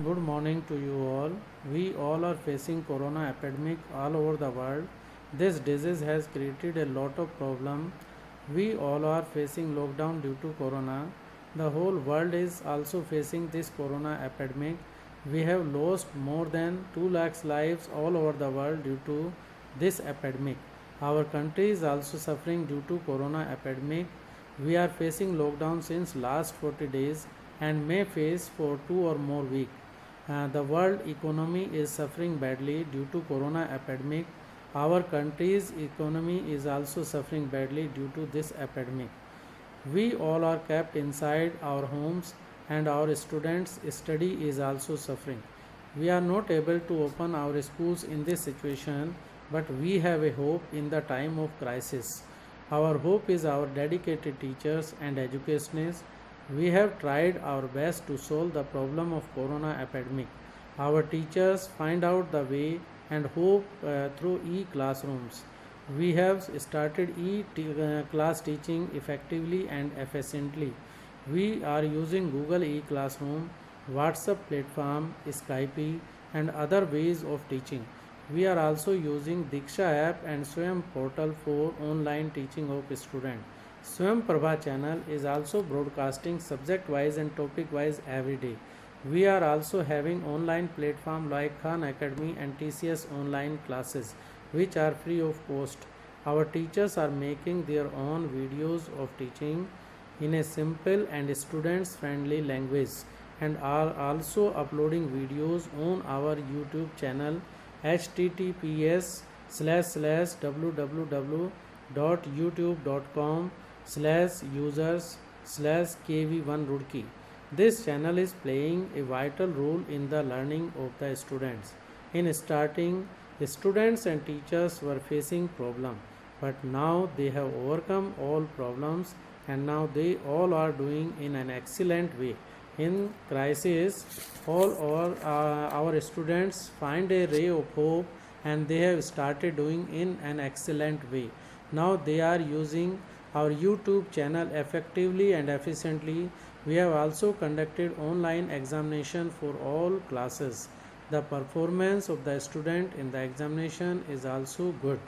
Good morning to you all. We all are facing corona epidemic all over the world. This disease has created a lot of problem. We all are facing lockdown due to corona. The whole world is also facing this corona epidemic. We have lost more than 2 lakhs lives all over the world due to this epidemic. Our country is also suffering due to corona epidemic. We are facing lockdown since last 40 days and may face for 2 or more weeks. The world economy is suffering badly due to corona epidemic. Our country's economy is also suffering badly due to this epidemic. We all are kept inside our homes and our students' study is also suffering. We are not able to open our schools in this situation, but we have a hope in the time of crisis. Our hope is our dedicated teachers and educationists. We have tried our best to solve the problem of corona epidemic. Our teachers find out the way and hope through e-classrooms. We have started class teaching effectively and efficiently. We are using Google e-classroom, WhatsApp platform, Skype and other ways of teaching. We are also using Diksha app and Swayam portal for online teaching of students. Swayam Prabha channel is also broadcasting subject wise and topic wise every day. We are also having online platform like Khan Academy and TCS online classes which are free of cost. Our teachers are making their own videos of teaching in a simple and students friendly language and are also uploading videos on our YouTube channel https://www.youtube.com/users/kv1roorkee. This channel is playing a vital role in the learning of the students. In starting, students and teachers were facing problems, but now they have overcome all problems and now they all are doing in an excellent way. In crisis, all our students find a ray of hope and they have started doing in an excellent way. Now they are using our YouTube channel effectively and efficiently. We have also conducted online examination for all classes. The performance of the student in the examination is also good.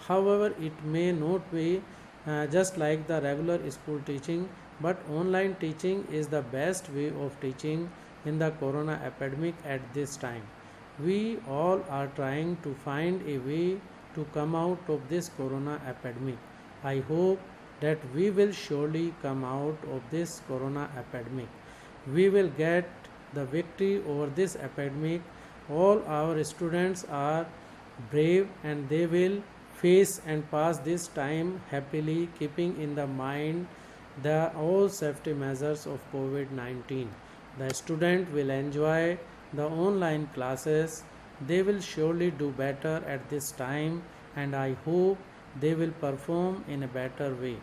However, it may not be just like the regular school teaching, but online teaching is the best way of teaching in the corona epidemic at this time. We all are trying to find a way to come out of this corona epidemic. I hope that we will surely come out of this corona epidemic. We will get the victory over this epidemic. All our students are brave and they will face and pass this time happily, keeping in the mind the all safety measures of COVID-19. The student will enjoy the online classes. They will surely do better at this time and I hope they will perform in a better way.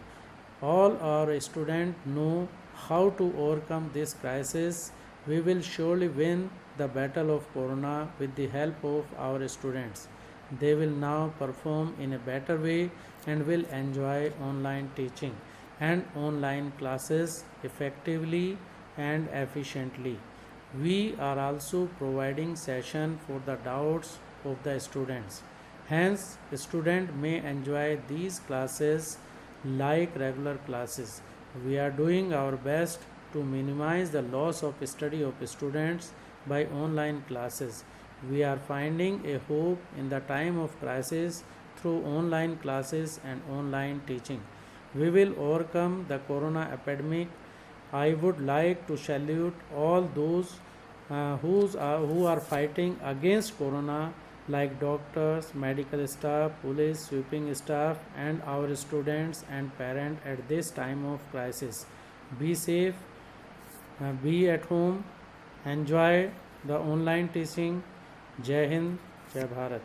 All our students know how to overcome this crisis. We will surely win the battle of corona with the help of our students. They will now perform in a better way and will enjoy online teaching and online classes effectively and efficiently. We are also providing session for the doubts of the students. Hence, student may enjoy these classes like regular classes. We are doing our best to minimize the loss of study of students by online classes. We are finding a hope in the time of crisis through online classes and online teaching. We will overcome the corona epidemic. I would like to salute all those who are fighting against corona like doctors, medical staff, police, sweeping staff and our students and parents at this time of crisis. Be safe, be at home, enjoy the online teaching. Jai Hind, Jai Bharat.